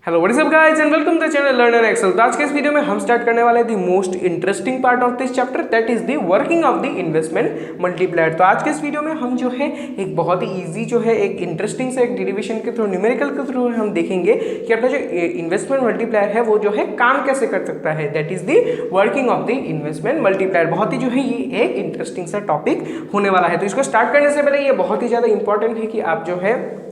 Hello what is up guys and welcome to the channel Learner Excel. तो आज के इस वीडियो में हम स्टार्ट करने वाले the most interesting part of this chapter, that is the working of the investment multiplier. तो आज के इस वीडियो में हम जो है एक बहुत ही इजी जो है एक इंटरेस्टिंग से एक डेरिवेशन के थ्रू, न्यूमेरिकल के थ्रू हम देखेंगे कि अपना जो इन्वेस्टमेंट मल्टीप्लायर है वो जो है काम कैसे कर सकता है, that is the working of the investment multiplier. बहुत ही जो है ये एक इंटरेस्टिंग सा टॉपिक होने वाला है। तो इसको स्टार्ट करने से पहले ये बहुत ही ज़्यादा इंपॉर्टेंट है कि आप जो है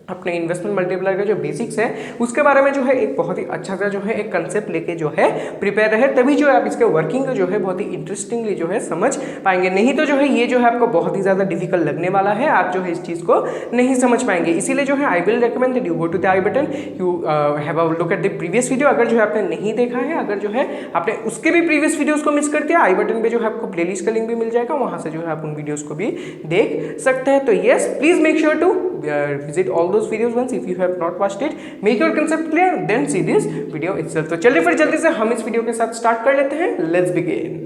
अपने इन्वेस्टमेंट मल्टीप्लायर का जो बेसिक्स है उसके बारे में जो है एक बहुत ही अच्छा सा जो है एक कंसेप्ट लेके जो है प्रिपेयर रहे, तभी जो है आप इसके वर्किंग को जो है बहुत ही इंटरेस्टिंगली जो है समझ पाएंगे। नहीं तो जो है ये जो है आपको बहुत ही ज़्यादा डिफिकल्ट लगने वाला है, आप जो है इस चीज़ को नहीं समझ पाएंगे। इसीलिए जो है I will recommend that you go to the I button, you have a look at the previous video. अगर जो है आपने नहीं देखा है, अगर जो है आपने उसके भी प्रीवियस वीडियोज़ को मिस कर दिया, आई बटन पे जो है आपको प्लेलिस्ट का लिंक भी मिल जाएगा, वहाँ से जो है आप उन वीडियोज़ को भी देख सकते हैं। तो yes, please make sure to visit all those videos once if you have not watched it, make your concept clear, then see this video itself। तो चलिए फिर जल्दी से हम इस वीडियो के साथ स्टार्ट कर लेते हैं। Let's begin.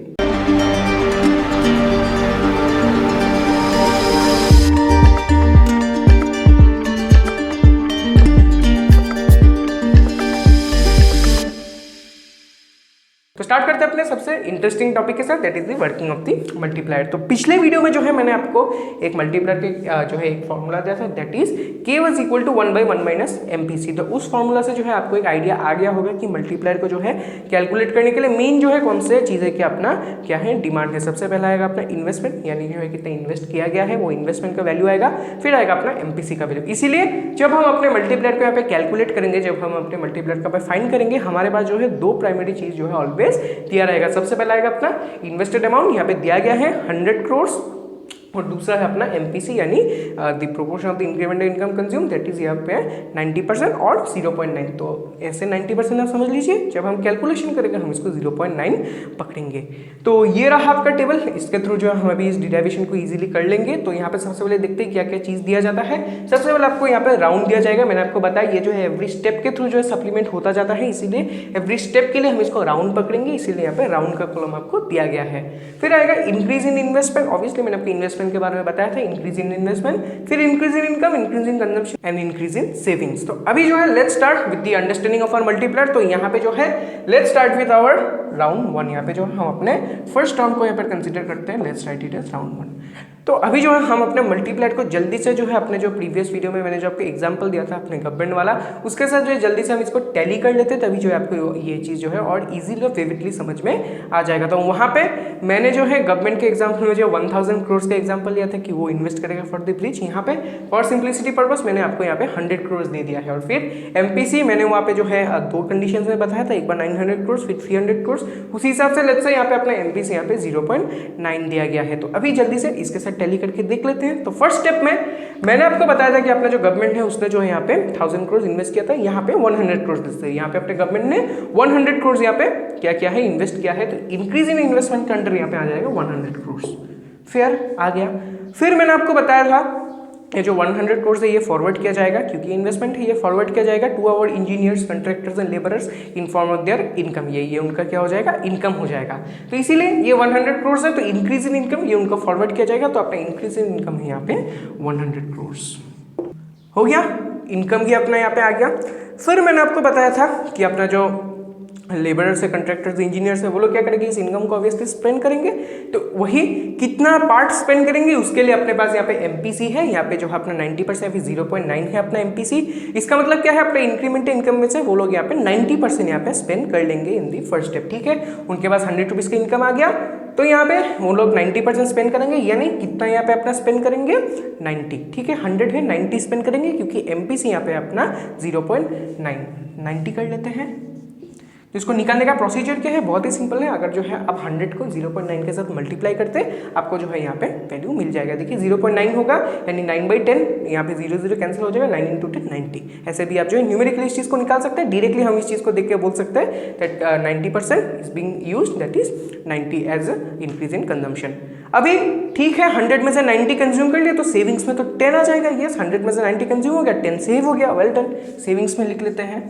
तो स्टार्ट करते हैं अपने सबसे इंटरेस्टिंग टॉपिक के साथ, that is the working of the multiplier. तो पिछले वीडियो में जो है मैंने आपको एक मल्टीप्लायर के जो है एक फॉर्मूला दिया था, that is k was equal to 1/1 - MPC। तो उस फॉर्मूला से जो है आपको एक आइडिया आ गया होगा कि मल्टीप्लायर को जो है कैलकुलेट करने के लिए मेन जो है कौन से चीज़ है कि अपना क्या है डिमांड है। सबसे पहला आएगा अपना इन्वेस्टमेंट, यानी जो है कितना इन्वेस्ट किया गया है वो इन्वेस्टमेंट का वैल्यू आएगा, फिर आएगा अपना MPC का वैल्यू। इसीलिए जब हम अपने मल्टीप्लायर को यहाँ पे कैलकुलेट करेंगे, जब हम अपने मल्टीप्लायर का फाइंड करेंगे, हमारे पास जो है दो प्राइमरी चीज़ जो है ऑलवेज दिया रहेगा। सबसे पहला आएगा अपना इन्वेस्टेड अमाउंट, यहाँ पे दिया गया है 100 करोड़, और दूसरा है अपना MPC यानी the proportion of the incremental income consume, that is यहाँ पे 90% और 0.9। तो ऐसे 90% आप समझ लीजिए, जब हम कैलकुलेशन करेंगे हम इसको 0.9 पकड़ेंगे। तो ये रहा आपका टेबल, इसके थ्रू जो है हम अभी इस डिराइवेशन को इजीली कर लेंगे। तो यहाँ पे सबसे पहले देखते हैं क्या क्या चीज़ दिया जाता है। सबसे पहले आपको यहाँ पे राउंड दिया जाएगा। मैंने आपको बताया ये जो है एवरी स्टेप के थ्रू जो है सप्लीमेंट होता जाता है, इसीलिए एवरी स्टेप के लिए हम इसको राउंड पकड़ेंगे, इसीलिए यहाँ पे राउंड का कॉलम आपको दिया गया है। फिर आएगा इंक्रीज इन इन्वेस्टमेंट, ऑब्वियसली मैंने आपको इन्वेस्टमेंट के बारे में बताया था, इंक्रीज इन इन्वेस्टमेंट, फिर increase in income, increase in consumption and increase in savings. तो अभी जो है let's start with the understanding of our multiplier. तो यहाँ पे जो है let's start with our round 1। यहाँ पे जो है हम अपने फर्स्ट टर्म को यहाँ पर कंसीडर करते हैं, let's write it as round 1। तो अभी जो है हम अपने मल्टीप्लायर को जल्दी से जो है अपने जो प्रीवियस वीडियो में मैंने जो आपको एग्जांपल दिया था अपने गवर्नमेंट वाला, उसके साथ जो है जल्दी से हम इसको टैली कर लेते हैं, तभी जो है आपको ये चीज़ जो है और इजीली और विविडली समझ में आ जाएगा। तो वहाँ पे मैंने जो है गवर्नमेंट के एग्जाम्पल में जो 1000 करोड़ का एग्जाम्पल लिया था कि वो इन्वेस्ट करेगा फॉर द ब्रिज। यहाँ पे फॉर सिंप्लिसिटी पर्पस मैंने आपको यहाँ पे 100 करोड़ दे दिया है। और फिर MPC मैंने वहाँ पे जो है दो कंडीशन में बताया था, एक बार 900 करोड़ फिर 300 करोड़। उसी हिसाब से लेट्स से यहाँ पे अपना MPC यहाँ पे 0.9 दिया गया है। तो अभी जल्दी से इसके साथ टैली करके देख लेते हैं। तो फर्स्ट स्टेप में मैंने आपको बताया था कि अपना जो गवर्नमेंट है उसने जो है यहाँ पे 1000 करोड़ इन्वेस्ट किया था, यहाँ पे 100 करोड़ दिखते हैं। यहाँ पे अपने गवर्नमेंट ने 100 करोड़ यहाँ पे क्या किया है, इन्वेस्ट किया है। तो इंक्रीज इन इन्वेस्टमेंट का अंडर यहाँ पे आ जाएगा 100 करोड़। फेयर आ गया। फिर मैंने आपको बताया था ये जो 100 करोड़ है ये फॉरवर्ड किया जाएगा, क्योंकि इन्वेस्टमेंट है, ये फॉरवर्ड किया जाएगा to our engineers, contractors and labourers in form of their income. ये उनका क्या हो जाएगा, इनकम हो जाएगा। तो इसीलिए ये 100 करोड़ है, तो इंक्रीज इन इनकम ये उनको फॉरवर्ड किया जाएगा। तो अपना इंक्रीज इन इनकम है यहाँ पे 100 करोड़ हो गया, इनकम भी अपना यहाँ पे आ गया। फिर मैंने आपको बताया था कि अपना जो लेबरर्स है, कंट्रैक्टर्स, इंजीनियर्स है, वो लोग क्या करेंगे, इस इनकम को ऑब्वियसली स्पेंड करेंगे। तो वही कितना पार्ट स्पेंड करेंगे उसके लिए अपने पास यहाँ पे MPC है, यहाँ पे जो है अपना 90% फिर 0.9 है अपना MPC। इसका मतलब क्या है, अपने इंक्रीमेंटल इनकम में से वो लोग यहाँ पे 90% यहाँ पे स्पेंड कर लेंगे इन दी फर्स्ट स्टेप। ठीक है, उनके पास 100 रुपीज़ का इनकम आ गया, तो यहाँ पे वो लोग 90% स्पेंड करेंगे, यानी कितना यहाँ पे अपना स्पेंड करेंगे 90। ठीक है, 100 है 90 स्पेंड करेंगे, क्योंकि MPC यहाँ पे अपना 0.9 90 कर लेते हैं। तो इसको निकालने का प्रोसीजर क्या है, बहुत ही सिंपल है। अगर जो है आप 100 को 0.9 के साथ मल्टीप्लाई करते हैं, आपको जो है यहाँ पे वैल्यू मिल जाएगा। देखिए 0.9 होगा यानी 9/10, यहाँ पे 0 0 कैंसिल हो जाएगा, 9 × 10 90। ऐसे भी आप जो है न्यूमेरिकली इस चीज़ को निकाल सकते हैं। डायरेक्टली हम इस चीज़ को देख के बोल सकते हैं that 90% is being used, that is 90 as increase in consumption. अभी ठीक है, 100 में से 90 कंज्यूम कर लिया, तो सेविंग्स में तो 10 आ जाएगा। यस, 100 में से 90 कंज्यूम हो गया, 10 सेव हो गया, वेल डन। सेविंग्स में लिख लेते हैं।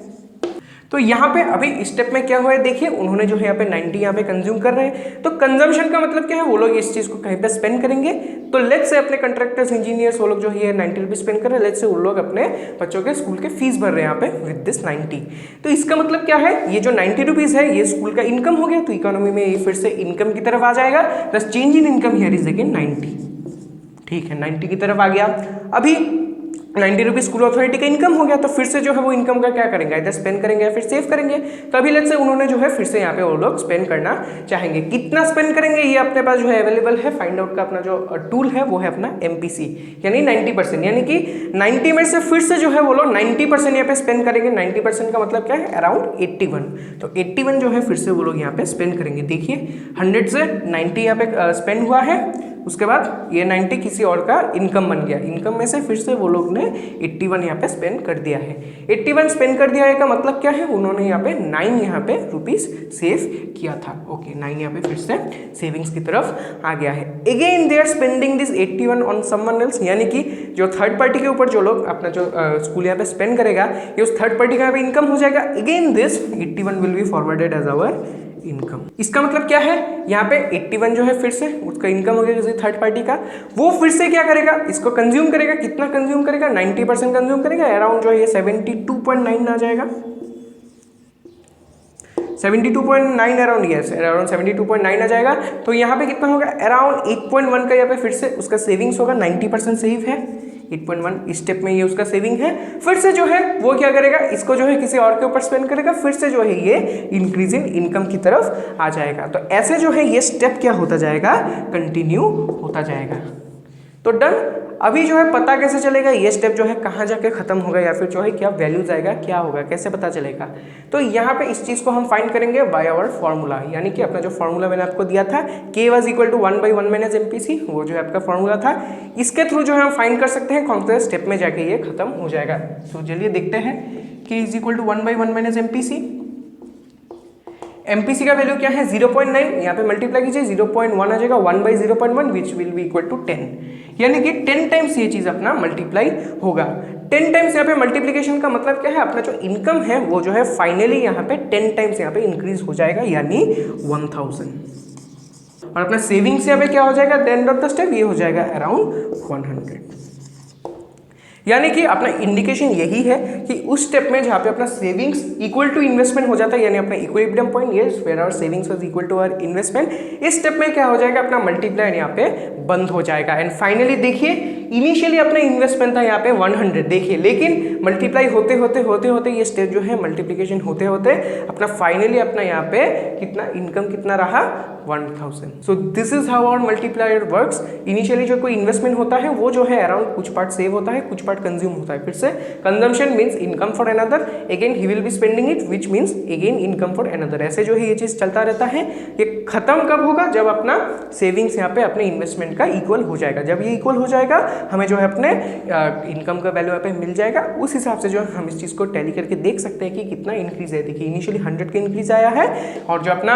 तो यहाँ पे अभी स्टेप में क्या हुआ है देखिए, उन्होंने जो है यहाँ पे 90 यहाँ पे कंज्यूम कर रहे हैं। तो कंजम्पशन का मतलब क्या है, वो लोग इस चीज़ को कहीं पे स्पेंड करेंगे। तो लेट्स से अपने कंट्रैक्टर्स इंजीनियर्स वो लोग जो है 90 रुपीज स्पेंड कर रहे हैं। लेट्स से वो लोग अपने बच्चों के स्कूल के फीस भर रहे हैं यहाँ पे विद दिस 90। तो इसका मतलब क्या है, ये जो 90 रुपीज है ये स्कूल का इनकम हो गया। तो इकोनॉमी में ये फिर से इनकम की तरफ आ जाएगा। Plus change in income here is again 90। ठीक है, 90 की तरफ आ गया। अभी 90 रुपीज स्कूल अथॉरिटी का इनकम हो गया। तो फिर से जो है वो इनकम का क्या करेंगे, इधर स्पेंड करेंगे या फिर सेव करेंगे। तो अभी लेट्स से उन्होंने जो है फिर से यहाँ पे वो लोग स्पेंड करना चाहेंगे। कितना स्पेंड करेंगे ये अपने पास जो है अवेलेबल है। फाइंड आउट का अपना जो टूल है वो है अपना MPC, यानी 90%, यानी कि 90 में से फिर से जो है वो लोग 90% यहाँ पे स्पेंड करेंगे। 90% का मतलब क्या है, अराउंड 81। तो 81 जो है फिर से वो लोग यहाँ पे स्पेंड करेंगे। देखिए 100 से 90 यहाँ पे स्पेंड हुआ है। उसके बाद ये 90 किसी और का इनकम बन गया। इनकम में से फिर से वो लोग ने 81 यहाँ पे स्पेंड कर दिया है। 81 स्पेंड कर दिया है का मतलब क्या है, उन्होंने यहाँ पे 9 यहाँ पे रुपीस सेव किया था। ओके, 9 यहाँ पे फिर से सेविंग्स की तरफ आ गया है। Again they are spending this 81 on someone else, यानी कि जो थर्ड पार्टी के ऊपर जो लोग अपना जो स्कूल यहाँ पे स्पेंड करेगा, ये उस थर्ड पार्टी का यहाँ पे इनकम हो जाएगा। Again this 81 will be forwarded as our income. इसका मतलब क्या है, यहाँ पे 81 जो है फिर से उसका इनकम हो गया किसी थर्ड पार्टी का। वो फिर से क्या करेगा, इसको कंज्यूम करेगा। कितना कंज्यूम करेगा, 90% कंज्यूम करेगा। अराउंड जो है ये 72.9 आ जाएगा। 72.9 अराउंड, यस अराउंड 72.9 आ जाएगा। तो यहाँ पे कितना होगा, अराउंड 8.1 का यहाँ पे फिर से उसका सेविंग्स होगा। 90% सेव है, 8.1 स्टेप में ये उसका सेविंग है। फिर से जो है वो क्या करेगा, इसको जो है किसी और के ऊपर स्पेंड करेगा। फिर से जो है ये इंक्रीज इन इनकम की तरफ आ जाएगा। तो ऐसे जो है ये स्टेप क्या होता जाएगा, कंटिन्यू होता जाएगा। तो डन। अभी जो है पता कैसे चलेगा ये स्टेप जो है कहाँ जाके खत्म होगा, या फिर जो है क्या वैल्यूज आएगा, क्या होगा, कैसे पता चलेगा। तो यहाँ पे इस चीज़ को हम फाइंड करेंगे बाय आवर फॉर्मूला, यानी कि अपना जो फॉर्मूला मैंने आपको दिया था K was equal to 1/1 - MPC, वो जो है आपका फॉर्मूला था। इसके थ्रू जो है हम फाइंड कर सकते हैं कौन से स्टेप में जाके ये खत्म हो जाएगा। तो चलिए देखते हैं। K is equal to 1/1 - MPC। MPC का वैल्यू क्या है, 0.9। यहाँ पे मल्टीप्लाई कीजिए, 0.1 आ जाएगा। 1/0.1 which will be equal to 10, यानी कि 10 टाइम्स ये चीज अपना मल्टीप्लाई होगा। 10 टाइम्स यहाँ पे मल्टीप्लीकेशन का मतलब क्या है, अपना जो इनकम है वो जो है फाइनली यहाँ पे 10 टाइम्स यहाँ पे इंक्रीज हो जाएगा, यानी 1000। और अपना सेविंग्स यहाँ पे क्या हो जाएगा, एंड ऑफ द स्टेप ये हो जाएगा अराउंड 100। यानी कि अपना इंडिकेशन यही है कि उस स्टेप में जहाँ पे अपना सेविंग्स इक्वल टू इन्वेस्टमेंट हो जाता है, यानी अपना इक्विलिब्रियम पॉइंट, ये where our savings was equal to our investment, इस स्टेप में क्या हो जाएगा, अपना मल्टीप्लायर यहाँ पे बंद हो जाएगा। एंड फाइनली देखिए इनिशियली अपना इन्वेस्टमेंट था यहाँ पे 100, देखिए लेकिन मल्टीप्लाई होते होते ये स्टेप जो है मल्टीप्लिकेशन होते होते अपना फाइनली अपना यहाँ पे कितना इनकम कितना रहा, 1000। So this is how our multiplier works. Initially जो कोई इन्वेस्टमेंट होता है वो जो है अराउंड कुछ पार्ट सेव होता है, कुछ पार्ट कंज्यूम होता है। फिर से consumption means income for another, again he will be spending it which means again income for another. ऐसे जो है ये चीज चलता रहता है। ये खत्म कब होगा, जब अपना सेविंग्स यहाँ पे अपने इन्वेस्टमेंट का इक्वल हो जाएगा। जब ये इक्वल हो जाएगा हमें जो है अपने इनकम का वैल्यू यहाँ पे मिल जाएगा। उस हिसाब से जो है हम इस चीज़ को टैली करके देख सकते हैं कि कितना इंक्रीज है। देखिए इनिशियली 100 का इंक्रीज आया है और जो अपना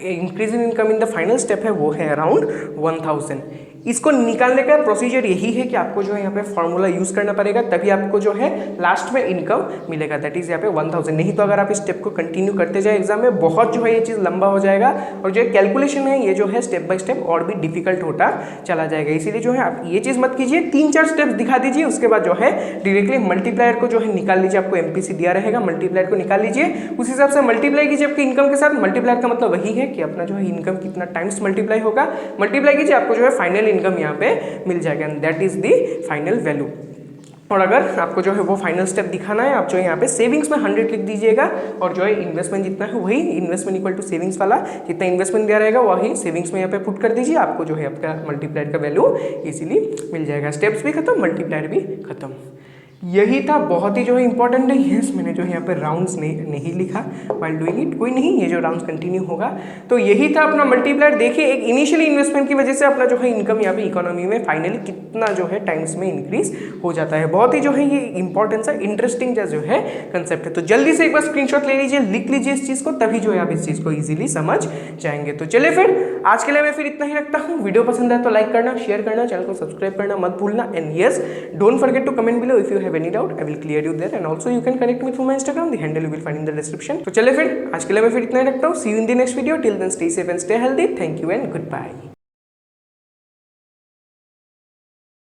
increase in income in the final step है वो है अराउंड 1000। इसको निकालने का प्रोसीजर यही है कि आपको जो है यहाँ पे फॉर्मूला यूज करना पड़ेगा, तभी आपको जो है लास्ट में इनकम मिलेगा, दैट इज यहाँ पे 1000। नहीं तो अगर आप इस स्टेप को कंटिन्यू करते जाए एग्जाम में बहुत जो है ये चीज़ लंबा हो जाएगा और जो कैलकुलेशन है ये जो है स्टेप बाय स्टेप और भी डिफिकल्ट होता चला जाएगा। इसीलिए जो है आप ये चीज़ मत कीजिए, 3-4 स्टेप्स दिखा दीजिए, उसके बाद जो है डायरेक्टली मल्टीप्लायर को जो है निकाल लीजिए। आपको MPC दिया रहेगा, मल्टीप्लायर को निकाल लीजिए, उस हिसाब से मल्टीप्लाई कीजिए आपके इनकम के साथ। मल्टीप्लायर का मतलब वही है कि अपना जो है इनकम कितना टाइम्स मल्टीप्लाई होगा, मल्टीप्लाई कीजिए, आपको जो है फाइनल इनकम यहाँ पे मिल जाएगा and that is the final value. और अगर आपको जो है वो फाइनल स्टेप दिखाना है, आप जो है यहाँ पे सेविंग्स में 100 लिख दीजिएगा और जो है इन्वेस्टमेंट जितना है वही इन्वेस्टमेंट इक्वल टू सेविंग्स वाला जितना इन्वेस्टमेंट दिया रहेगा वही सेविंग्स में यहाँ पे पुट कर दीजिए। आपको जो है आपका मल्टीप्लायर का वैल्यू इजीली मिल जाएगा। स्टेप्स भी खत्म, मल्टीप्लायर भी खत्म। यही था, बहुत ही जो है इंपॉर्टेंट है। यस मैंने जो है यहाँ पे राउंड्स नहीं लिखा व्हाइल डूइंग इट, कोई नहीं, ये जो राउंड्स कंटिन्यू होगा। तो यही था अपना मल्टीप्लायर। देखिए एक इनिशियली इन्वेस्टमेंट की वजह से अपना जो है इनकम यहाँ पे इकोनॉमी में फाइनली कितना जो है टाइम्स में इंक्रीज हो जाता है। बहुत ही जो है ये इंपॉर्टेंस है, इंटरेस्टिंग जो है कंसेप्ट है। तो जल्दी से एक बार स्क्रीनशॉट ले लीजिए, लिख लीजिए इस चीज़ को, तभी जो है आप इस चीज़ को ईजिली समझ जाएंगे। तो चलिए फिर आज के लिए मैं फिर इतना ही रखता हूँ। वीडियो पसंद है तो लाइक करना, शेयर करना, चैनल को सब्सक्राइब करना मत भूलना and yes don't forget to comment below if you have any doubt I will clear you there, and also you can connect with my Instagram, the handle you will find in the description. तो चलिए फिर आज के लिए मैं फिर इतना ही रखता हूँ। See you in the next video, till then stay safe and stay healthy, thank you and good bye.